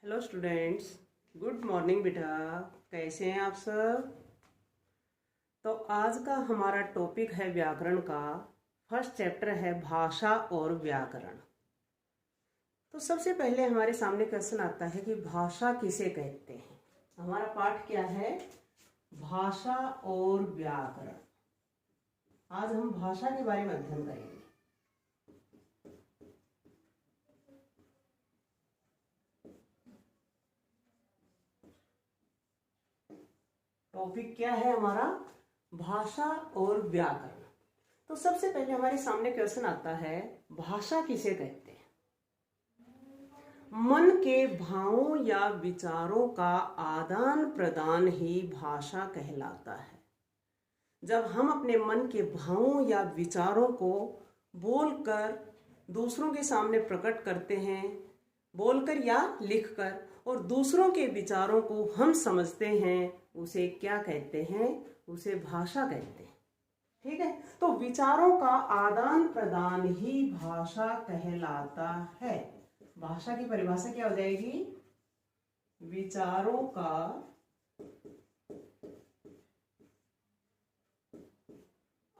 Hello students, good morning बेटा। कैसे हैं आप सब? तो आज का हमारा टॉपिक है व्याकरण का। फर्स्ट चैप्टर है भाषा और व्याकरण। तो सबसे पहले हमारे सामने क्वेश्चन आता है कि भाषा किसे कहते हैं। हमारा पाठ क्या है? भाषा और व्याकरण। आज हम भाषा के बारे में अध्ययन करेंगे। टॉपिक क्या है हमारा? भाषा और व्याकरण। तो सबसे पहले हमारे सामने क्वेश्चन आता है, भाषा किसे कहते हैं? मन के भावों या विचारों का आदान प्रदान ही भाषा कहलाता है। जब हम अपने मन के भावों या विचारों को बोलकर दूसरों के सामने प्रकट करते हैं, बोलकर या लिखकर, और दूसरों के विचारों को हम समझते हैं, उसे क्या कहते हैं? उसे भाषा कहते हैं। ठीक है, तो विचारों का आदान प्रदान ही भाषा कहलाता है। भाषा की परिभाषा क्या हो जाएगी? विचारों का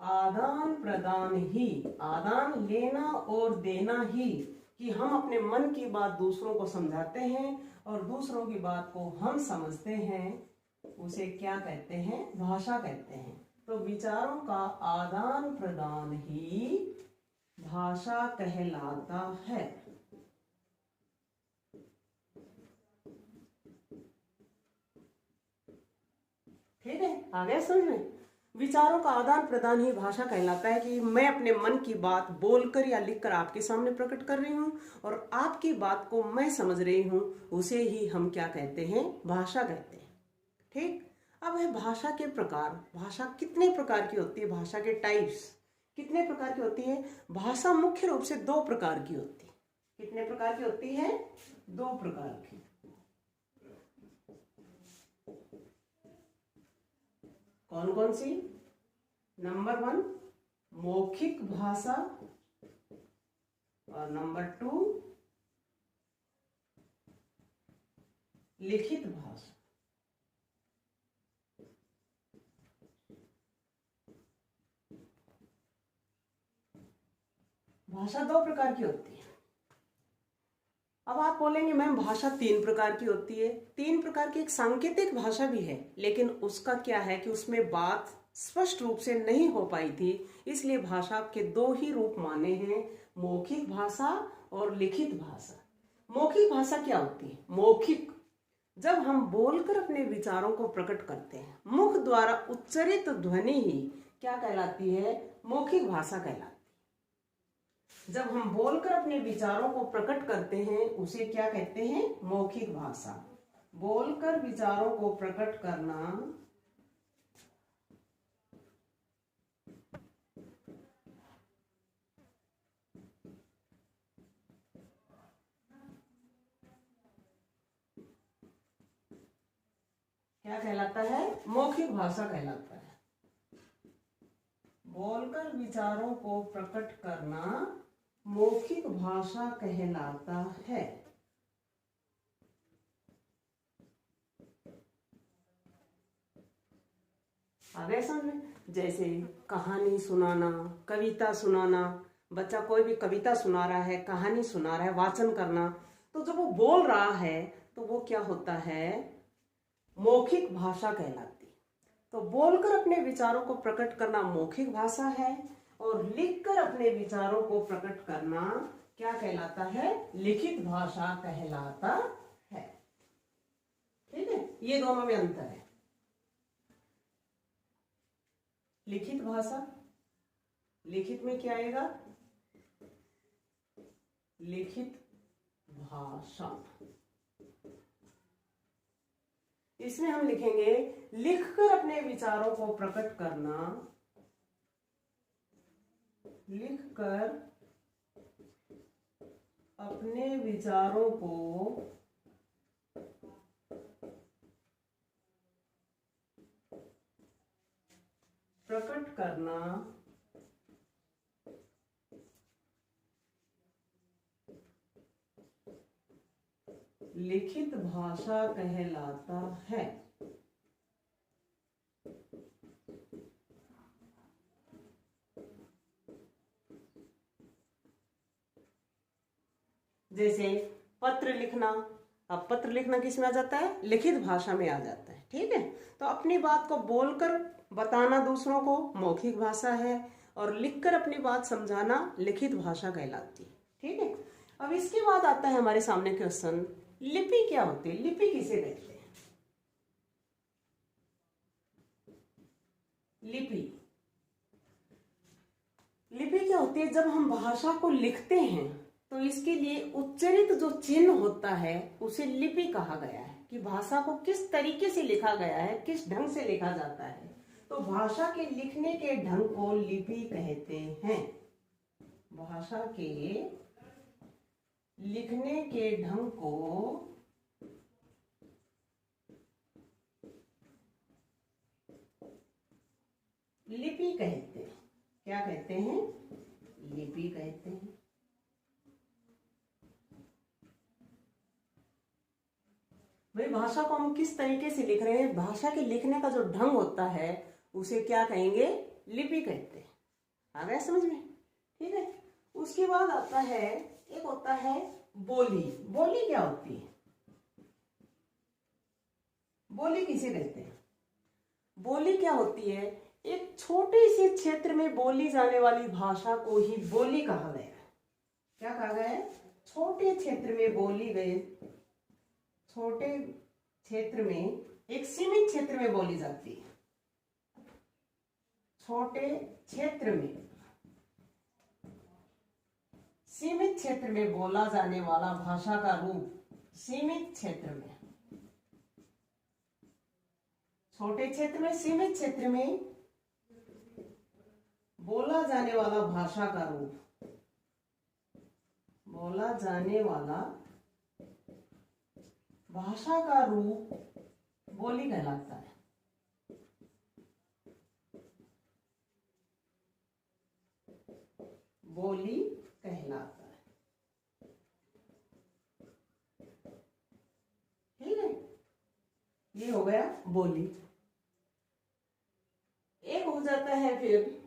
आदान प्रदान ही, आदान लेना और देना ही, कि हम अपने मन की बात दूसरों को समझाते हैं और दूसरों की बात को हम समझते हैं, उसे क्या कहते हैं? भाषा कहते हैं। तो विचारों का आदान प्रदान ही भाषा कहलाता है। ठीक है, आ गया समझ में? विचारों का आदान प्रदान ही भाषा कहलाता है कि मैं अपने मन की बात बोलकर या लिखकर आपके सामने प्रकट कर रही हूँ और आपकी बात को मैं समझ रही हूँ, उसे ही हम क्या कहते हैं? भाषा कहते हैं। ठीक, अब है भाषा के प्रकार। भाषा कितने प्रकार की होती है? भाषा के टाइप्स कितने प्रकार की होती है? भाषा मुख्य रूप से दो प्रकार की होती है। कितने प्रकार की होती है? दो प्रकार की। कौन कौन सी? नंबर 1 मौखिक भाषा और नंबर 2 लिखित भाषा। भाषा दो प्रकार की होती है। अब आप बोलेंगे मैम भाषा 3 प्रकार की होती है। 3 प्रकार की एक सांकेतिक भाषा भी है, लेकिन उसका क्या है कि उसमें बात स्पष्ट रूप से नहीं हो पाई थी, इसलिए भाषा के दो ही रूप माने हैं, मौखिक भाषा और लिखित भाषा। मौखिक भाषा क्या होती है? मौखिक, जब हम बोलकर अपने विचारों को प्रकट करते हैं, मुख द्वारा उच्चरित ध्वनि ही क्या कहलाती है? मौखिक भाषा कहलाती है। जब हम बोलकर अपने विचारों को प्रकट करते हैं, उसे क्या कहते हैं? मौखिक भाषा। बोलकर विचारों को प्रकट करना क्या कहलाता है? मौखिक भाषा कहलाता है। बोलकर विचारों को प्रकट करना मौखिक भाषा कहलाता है। आगे समझ में? जैसे कहानी सुनाना, कविता सुनाना। बच्चा कोई भी कविता सुना रहा है, कहानी सुना रहा है, वाचन करना, तो जब वो बोल रहा है तो वो क्या होता है? मौखिक भाषा कहलाती है। तो बोलकर अपने विचारों को प्रकट करना मौखिक भाषा है, और लिखकर अपने विचारों को प्रकट करना क्या कहलाता है? लिखित भाषा कहलाता है। ठीक है, ये दोनों में अंतर है। लिखित भाषा, लिखित में क्या आएगा? लिखित भाषा, इसमें हम लिखेंगे लिखकर अपने विचारों को प्रकट करना, लिखकर अपने विचारों को प्रकट करना लिखित भाषा कहलाता है। जैसे पत्र लिखना, अब पत्र लिखना किस में आ जाता है? लिखित भाषा में आ जाता है। ठीक है, तो अपनी बात को बोलकर बताना दूसरों को मौखिक भाषा है, और लिखकर अपनी बात समझाना लिखित भाषा कहलाती है। ठीक है, अब इसके बाद आता है हमारे सामने क्वेश्चन, लिपि क्या होती है? लिपि किसे कहते हैं? लिपि क्या होती है? जब हम भाषा को लिखते हैं तो इसके लिए उच्चरित जो चिन्ह होता है उसे लिपि कहा गया है, कि भाषा को किस तरीके से लिखा गया है, किस ढंग से लिखा जाता है। तो भाषा के लिखने के ढंग को लिपि कहते हैं। भाषा के लिखने के ढंग को लिपि कहते हैं। क्या कहते हैं? लिपि कहते हैं। भाई भाषा को हम किस तरीके से लिख रहे हैं, भाषा के लिखने का जो ढंग होता है उसे क्या कहेंगे? लिपि कहते हैं। आ गया समझ में? ठीक है, उसके बाद आता है, एक होता है बोली। बोली क्या होती है? बोली किसे कहते हैं? बोली क्या होती है? एक छोटे से क्षेत्र में बोली जाने वाली भाषा को ही बोली कहा गया है। क्या कहा गया है? छोटे क्षेत्र में बोली गई, छोटे क्षेत्र में, एक सीमित क्षेत्र में बोली जाती है। छोटे क्षेत्र में, सीमित क्षेत्र में बोला जाने वाला भाषा का रूप। सीमित क्षेत्र में, छोटे क्षेत्र में, सीमित क्षेत्र में बोला जाने वाला भाषा का रूप, बोला जाने वाला भाषा का रूप बोली कहलाता है। बोली कहलाता है। ठीक है, ये हो गया बोली। एक हो जाता है फिर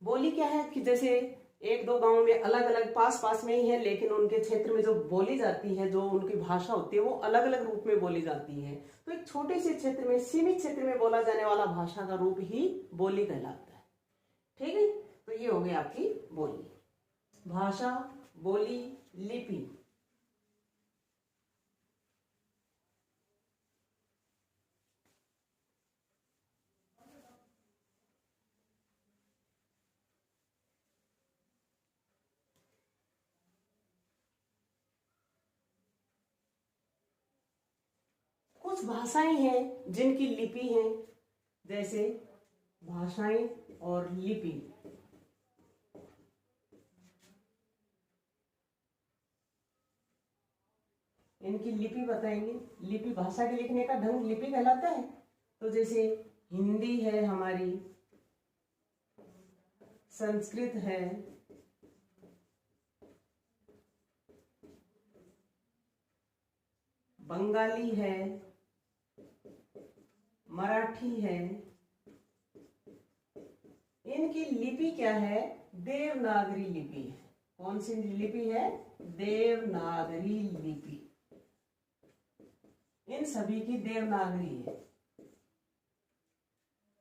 बोली क्या है, कि जैसे एक दो गांव में अलग अलग पास पास में ही है, लेकिन उनके क्षेत्र में जो बोली जाती है, जो उनकी भाषा होती है, वो अलग अलग रूप में बोली जाती है। तो एक छोटे से क्षेत्र में, सीमित क्षेत्र में बोला जाने वाला भाषा का रूप ही बोली कहलाता है। ठीक है, तो ये हो गई आपकी बोली। भाषा, बोली, लिपि। कुछ भाषाएं हैं जिनकी लिपि है, जैसे भाषाएं और लिपि। इनकी लिपि बताएंगे। लिपि, भाषा के लिखने का ढंग लिपि कहलाता है। तो जैसे हिंदी है हमारी, संस्कृत है, बंगाली है, मराठी है, इनकी लिपि क्या है? देवनागरी लिपि है। कौन सी लिपि है? देवनागरी लिपि। इन सभी की देवनागरी है।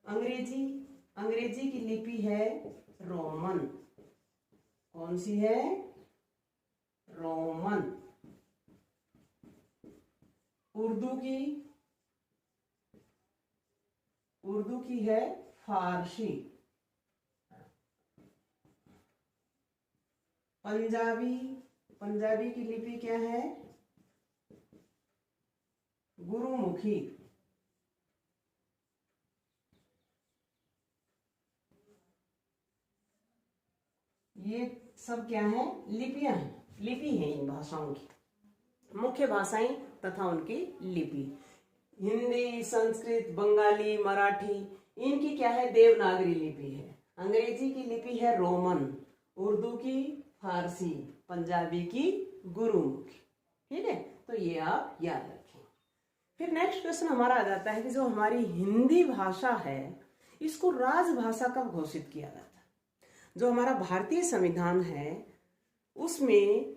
अंग्रेजी की लिपि है रोमन। कौन सी है? रोमन। उर्दू की है फारसी। पंजाबी की लिपि क्या है? गुरुमुखी। ये सब क्या है? लिपियां हैं। लिपि है इन भाषाओं की, मुख्य भाषाएं तथा उनकी लिपि। हिंदी, संस्कृत, बंगाली, मराठी, इनकी क्या है? देवनागरी लिपि है। अंग्रेजी की लिपि है रोमन, उर्दू की फारसी, पंजाबी की गुरुमुखी। ठीक है, तो ये आप याद रखें। फिर नेक्स्ट क्वेश्चन हमारा आ जाता है कि जो हमारी हिंदी भाषा है इसको राजभाषा कब घोषित किया गया था। जो हमारा भारतीय संविधान है उसमें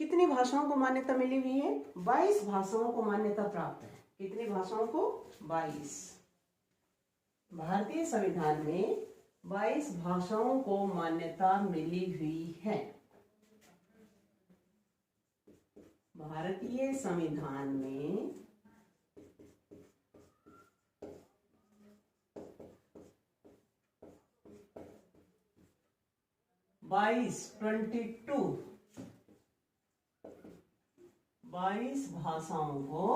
कितनी भाषाओं को मान्यता मिली हुई है? 22 भाषाओं को मान्यता प्राप्त है। कितनी भाषाओं को? 22। भारतीय संविधान में 22 भाषाओं को मान्यता मिली हुई है। भारतीय संविधान में 22 भाषाओं को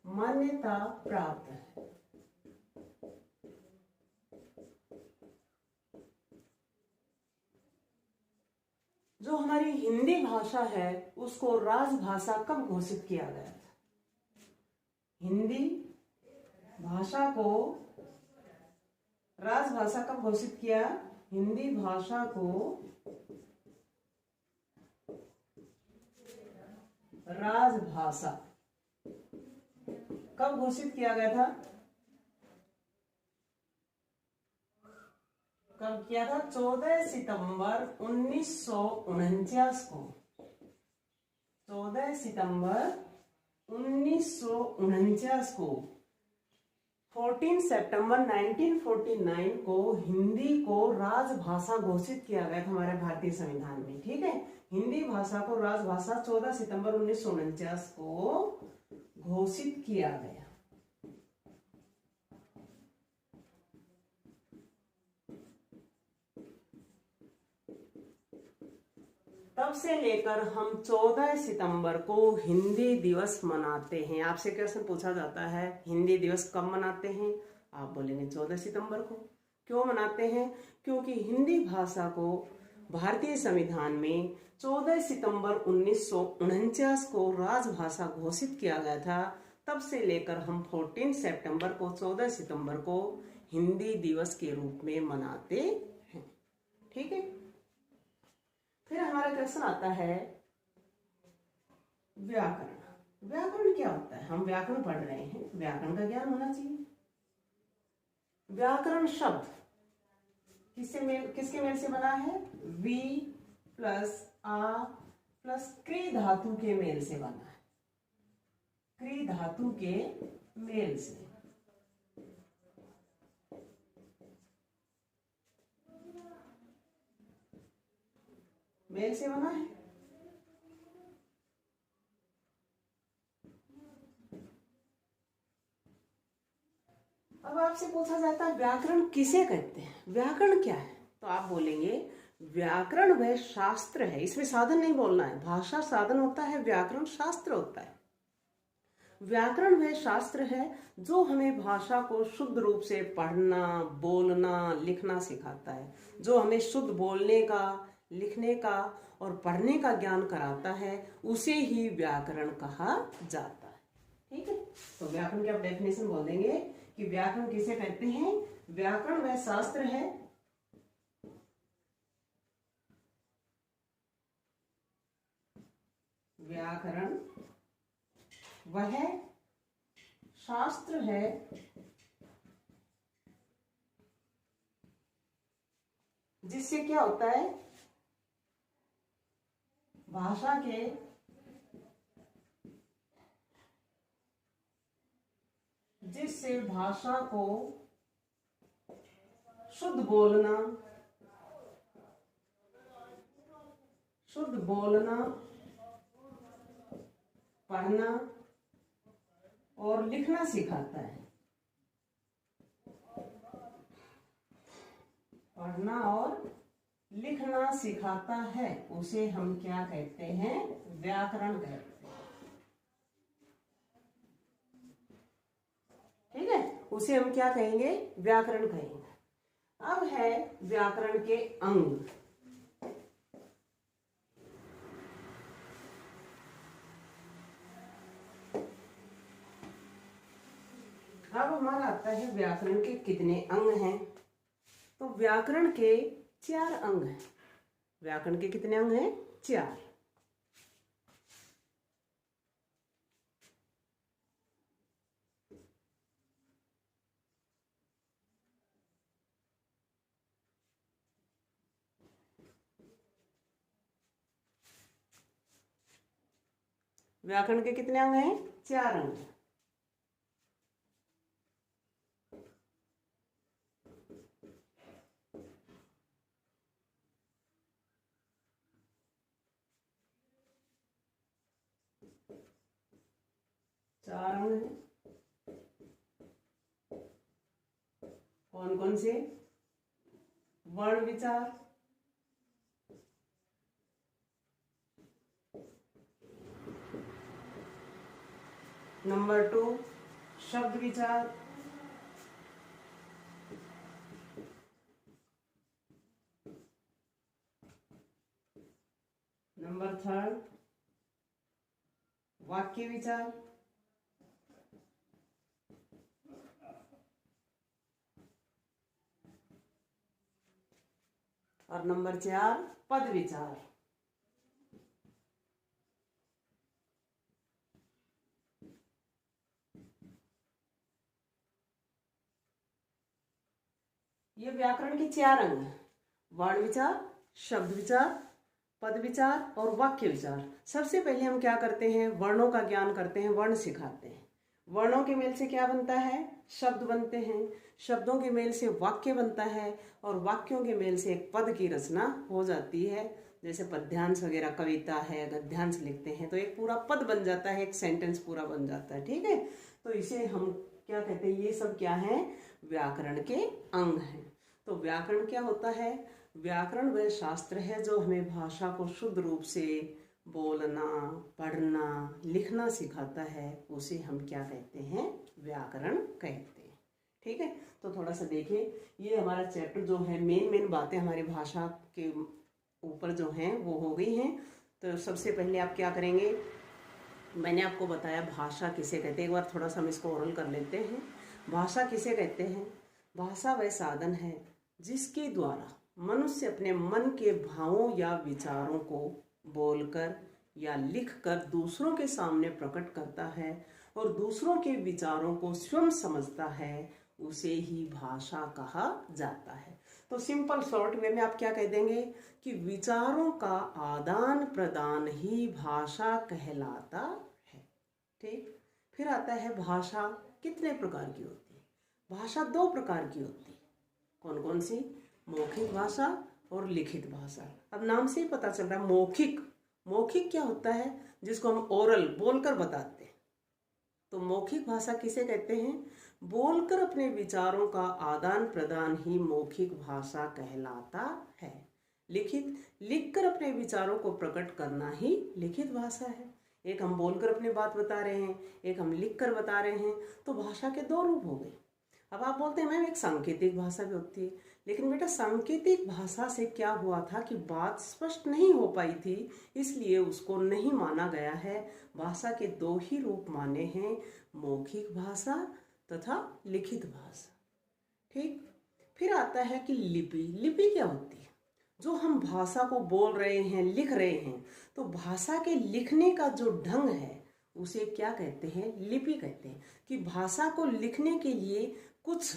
मान्यता प्राप्त है। जो हमारी हिंदी भाषा है उसको राजभाषा कब घोषित किया गया था? हिंदी भाषा को राजभाषा कब घोषित किया? हिंदी भाषा को राजभाषा कब घोषित किया गया था? कब किया था? 14 सितंबर 1949 को। 14 सितंबर 1949 को 14 सितंबर 1949 को हिंदी को राजभाषा घोषित किया गया था हमारे भारतीय संविधान में। ठीक है, हिंदी भाषा को राजभाषा 14 सितंबर 1949 को घोषित किया गया। तब से लेकर हम 14 सितंबर को हिंदी दिवस मनाते हैं। आपसे क्वेश्चन पूछा जाता है हिंदी दिवस कब मनाते हैं? आप बोलेंगे 14 सितंबर को। क्यों मनाते हैं? क्योंकि हिंदी भाषा को भारतीय संविधान में 14 सितंबर 1949 को राजभाषा घोषित किया गया था। तब से लेकर हम 14 सितंबर को 14 सितंबर को हिंदी दिवस के रूप में मनाते हैं। ठीक है, फिर हमारा क्वेश्चन आता है व्याकरण। व्याकरण क्या होता है? हम व्याकरण पढ़ रहे हैं, व्याकरण का ज्ञान होना चाहिए। व्याकरण शब्द किसके मेल से बना है? वी प्लस आ प्लस क्री धातु के मेल से बना है। क्री धातु के मेल से। मेल से बना है। अब आपसे पूछा जाता है व्याकरण किसे कहते हैं? व्याकरण क्या है? तो आप बोलेंगे व्याकरण वह शास्त्र है। इसमें साधन नहीं बोलना है। भाषा साधन होता है, व्याकरण शास्त्र होता है। व्याकरण वह शास्त्र है जो हमें भाषा को शुद्ध रूप से पढ़ना, बोलना, लिखना सिखाता है। जो हमें शुद्ध बोलने का, लिखने का और पढ़ने का ज्ञान कराता है, उसे ही व्याकरण कहा जाता है। ठीक है, तो व्याकरण की आप डेफिनेशन बोल देंगे कि व्याकरण किसे कहते हैं? व्याकरण वह शास्त्र है व्याकरण वह शास्त्र है जिससे क्या होता है? भाषा के जिससे भाषा को शुद्ध बोलना, पढ़ना और लिखना सिखाता है। पढ़ना और लिखना सिखाता है, उसे हम क्या कहते हैं? व्याकरण कहते हैं। ठीक है, उसे हम क्या कहेंगे? व्याकरण कहेंगे। अब है व्याकरण के अंग। अब हमारा आता है व्याकरण के कितने अंग हैं। तो व्याकरण के 4 अंग हैं। व्याकरण के कितने अंग हैं? 4। व्याकरण के कितने अंग हैं? 4 अंग। चार अंग हैं। कौन कौन से? वर्ण विचार, नंबर 2 शब्द विचार, नंबर 3 वाक्य विचार, और नंबर 4 पद विचार। ये व्याकरण के 4 अंग हैं। वर्ण विचार, शब्द विचार, पद विचार और वाक्य विचार। सबसे पहले हम क्या करते हैं? वर्णों का ज्ञान करते हैं, वर्ण सिखाते हैं। वर्णों के मेल से क्या बनता है? शब्द बनते हैं। शब्दों के मेल से वाक्य बनता है और वाक्यों के मेल से एक पद की रचना हो जाती है। जैसे पद्यांश वगैरह, कविता है, गद्यांश लिखते हैं तो एक पूरा पद बन जाता है, एक सेंटेंस पूरा बन जाता है। ठीक है, तो इसे हम क्या कहते हैं? ये सब क्या है? व्याकरण के अंग हैं। तो व्याकरण क्या होता है? व्याकरण वह शास्त्र है जो हमें भाषा को शुद्ध रूप से बोलना, पढ़ना, लिखना सिखाता है। उसे हम क्या कहते हैं? व्याकरण कहते हैं। ठीक है, तो थोड़ा सा देखिए, ये हमारा चैप्टर जो है, मेन बातें हमारी भाषा के ऊपर जो हैं वो हो गई हैं। तो सबसे पहले आप क्या करेंगे? मैंने आपको बताया भाषा किसे कहते हैं। एक बार थोड़ा सा हम इसको ओरल कर लेते हैं। भाषा किसे कहते हैं? भाषा वह साधन है जिसके द्वारा मनुष्य अपने मन के भावों या विचारों को बोलकर या लिखकर दूसरों के सामने प्रकट करता है और दूसरों के विचारों को स्वयं समझता है, उसे ही भाषा कहा जाता है। तो सिंपल शॉर्ट वे में आप क्या कह देंगे कि विचारों का आदान प्रदान ही भाषा कहलाता है। ठीक, फिर आता है भाषा कितने प्रकार की होती है? भाषा 2 प्रकार की होती है। कौन कौन सी? मौखिक भाषा और लिखित भाषा। अब नाम से ही पता चल रहा है मौखिक। मौखिक क्या होता है? जिसको हम ओरल बोलकर बताते हैं। तो मौखिक भाषा किसे कहते हैं? बोलकर अपने विचारों का आदान प्रदान ही मौखिक भाषा कहलाता है। लिखित, लिखकर अपने विचारों को प्रकट करना ही लिखित भाषा है। एक हम बोलकर अपनी बात बता रहे हैं, एक हम लिखकर बता रहे हैं, तो भाषा के 2 रूप हो गए। अब आप बोलते हैं मैम एक सांकेतिक भाषा भी होती है, लेकिन बेटा सांकेतिक भाषा से क्या हुआ था कि बात स्पष्ट नहीं हो पाई थी, इसलिए उसको नहीं माना गया है। भाषा के 2 ही रूप माने हैं, मौखिक भाषा तथा लिखित भाषा। ठीक, फिर आता है कि लिपि। लिपि क्या होती है? जो हम भाषा को बोल रहे हैं, लिख रहे हैं, तो भाषा के लिखने का जो ढंग है उसे क्या कहते हैं? लिपि कहते हैं। कि भाषा को लिखने के लिए कुछ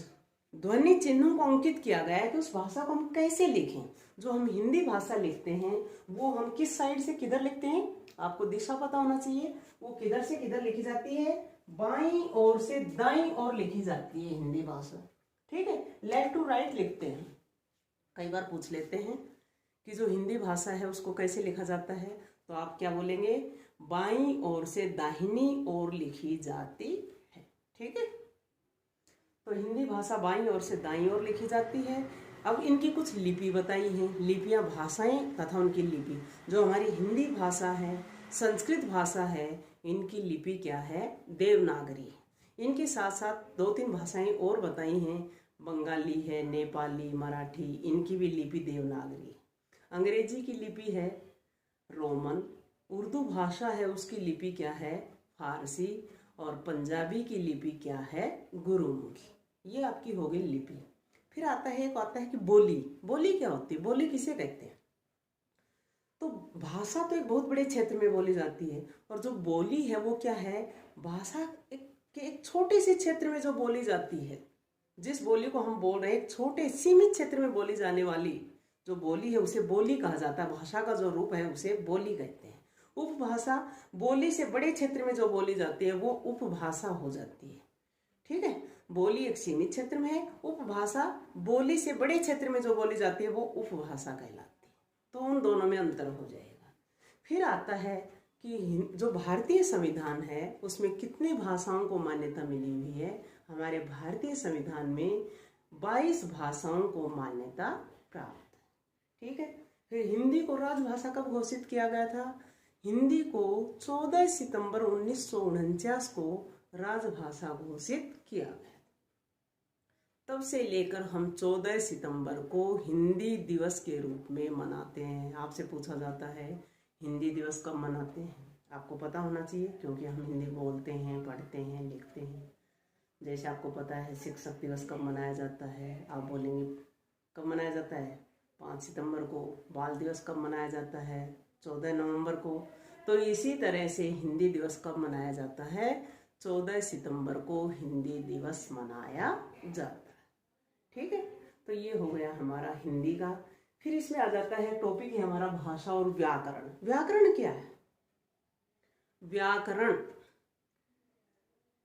ध्वनि चिन्हों को अंकित किया गया है कि उस भाषा को हम कैसे लिखें। जो हम हिंदी भाषा लिखते हैं वो हम किस साइड से किधर लिखते हैं? आपको दिशा पता होना चाहिए। वो किधर से किधर लिखी जाती है? बाईं ओर से दाईं ओर लिखी जाती है हिंदी भाषा। ठीक है, लेफ्ट टू राइट लिखते हैं। कई बार पूछ लेते हैं कि जो हिंदी भाषा है उसको कैसे लिखा जाता है, तो आप क्या बोलेंगे? बाईं ओर से दाहिनी ओर लिखी जाती है। ठीक है, तो हिंदी भाषा बाईं ओर से दाईं ओर लिखी जाती है। अब इनकी कुछ लिपि बताई हैं। लिपियां भाषाएं तथा उनकी लिपि। जो हमारी हिंदी भाषा है, संस्कृत भाषा है, इनकी लिपि क्या है? देवनागरी। इनके साथ साथ 2-3 भाषाएं और बताई हैं। बंगाली है, नेपाली, मराठी, इनकी भी लिपि देवनागरी। अंग्रेजी की लिपि है रोमन। उर्दू भाषा है उसकी लिपि क्या है? फारसी। और पंजाबी की लिपि क्या है? गुरुमुखी। ये आपकी हो गई लिपि। फिर आता है कि बोली। बोली क्या होती है, बोली किसे कहते हैं? तो भाषा तो एक बहुत बड़े क्षेत्र में बोली जाती है, और जो बोली है वो क्या है? भाषा के एक छोटे से क्षेत्र में जो बोली जाती है, जिस बोली को हम बोल रहे हैं, एक छोटे सीमित क्षेत्र में बोली जाने वाली जो बोली है उसे बोली कहा जाता है। भाषा का जो रूप है उसे बोली कहते हैं। उपभाषा बोली से बड़े क्षेत्र में जो बोली जाती है वो उपभाषा हो जाती है। ठीक है, बोली एक सीमित क्षेत्र में है, उपभाषा बोली से बड़े क्षेत्र में जो बोली जाती है वो उपभाषा कहलाती है। तो उन दोनों में अंतर हो जाएगा। फिर आता है कि जो भारतीय संविधान है उसमें कितनी भाषाओं को मान्यता मिली हुई है? हमारे भारतीय संविधान में 22 भाषाओं को मान्यता प्राप्त है। ठीक है, फिर हिंदी को राजभाषा कब घोषित किया गया था? हिंदी को 14 सितंबर 1949 को राजभाषा घोषित किया गया। तब से लेकर हम 14 सितंबर को हिंदी दिवस के रूप में मनाते हैं। आपसे पूछा जाता है हिंदी दिवस कब मनाते हैं? आपको पता होना चाहिए, क्योंकि हम हिंदी बोलते हैं, पढ़ते हैं, लिखते हैं। जैसे आपको पता है शिक्षक दिवस कब मनाया जाता है, आप बोलेंगे कब मनाया जाता है? 5 सितंबर को। बाल दिवस कब मनाया जाता है? 14 नवंबर को। तो इसी तरह से हिंदी दिवस कब मनाया जाता है? 14 सितंबर को हिंदी दिवस मनाया जाता है। ठीक है, तो ये हो गया हमारा हिंदी का। फिर इसमें आ जाता है टॉपिक है हमारा भाषा और व्याकरण। व्याकरण क्या है?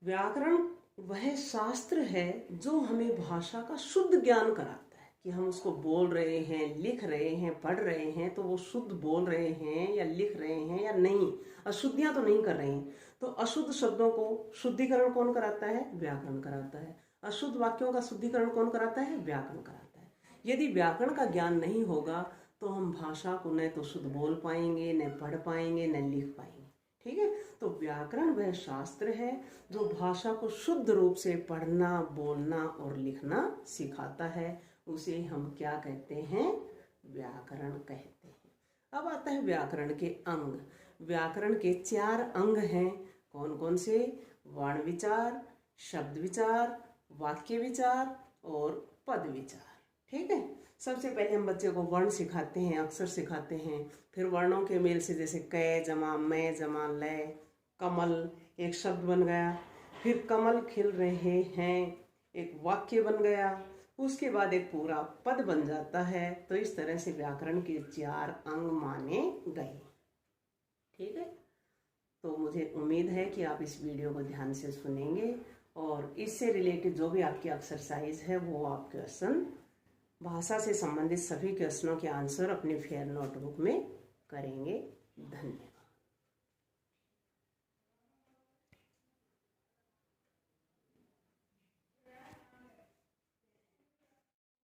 व्याकरण वह शास्त्र है जो हमें भाषा का शुद्ध ज्ञान कराता है कि हम उसको बोल रहे हैं, लिख रहे हैं, पढ़ रहे हैं तो वो शुद्ध बोल रहे हैं या लिख रहे हैं या नहीं, अशुद्धियां तो नहीं कर रहे हैं। तो अशुद्ध शब्दों को शुद्धिकरण कौन कराता है? व्याकरण कराता है। अशुद्ध वाक्यों का शुद्धिकरण कौन कराता है? व्याकरण कराता है। यदि व्याकरण का ज्ञान नहीं होगा तो हम भाषा को न तो शुद्ध बोल पाएंगे, न पढ़ पाएंगे, न लिख पाएंगे। ठीक है, तो व्याकरण वह शास्त्र है जो भाषा को शुद्ध रूप से पढ़ना, बोलना और लिखना सिखाता है। उसे हम क्या कहते हैं? व्याकरण कहते हैं। अब आता है व्याकरण के अंग। व्याकरण के 4 अंग हैं। कौन कौन से? वर्ण विचार, शब्द विचार, वाक्य विचार और पद विचार। ठीक है, सबसे पहले हम बच्चे को वर्ण सिखाते हैं, अक्षर सिखाते हैं। फिर वर्णों के मेल से जैसे कै जमा मैं जमा लय, कमल एक शब्द बन गया। फिर कमल खिल रहे हैं एक वाक्य बन गया। उसके बाद एक पूरा पद बन जाता है। तो इस तरह से व्याकरण के 4 अंग माने गए। ठीक है, तो मुझे उम्मीद है कि आप इस वीडियो को ध्यान से सुनेंगे और इससे रिलेटेड जो भी आपकी एक्सरसाइज है वो आप क्वेश्चन, भाषा से संबंधित सभी क्वेश्चनों के आंसर अपने फेयर नोटबुक में करेंगे। धन्यवाद।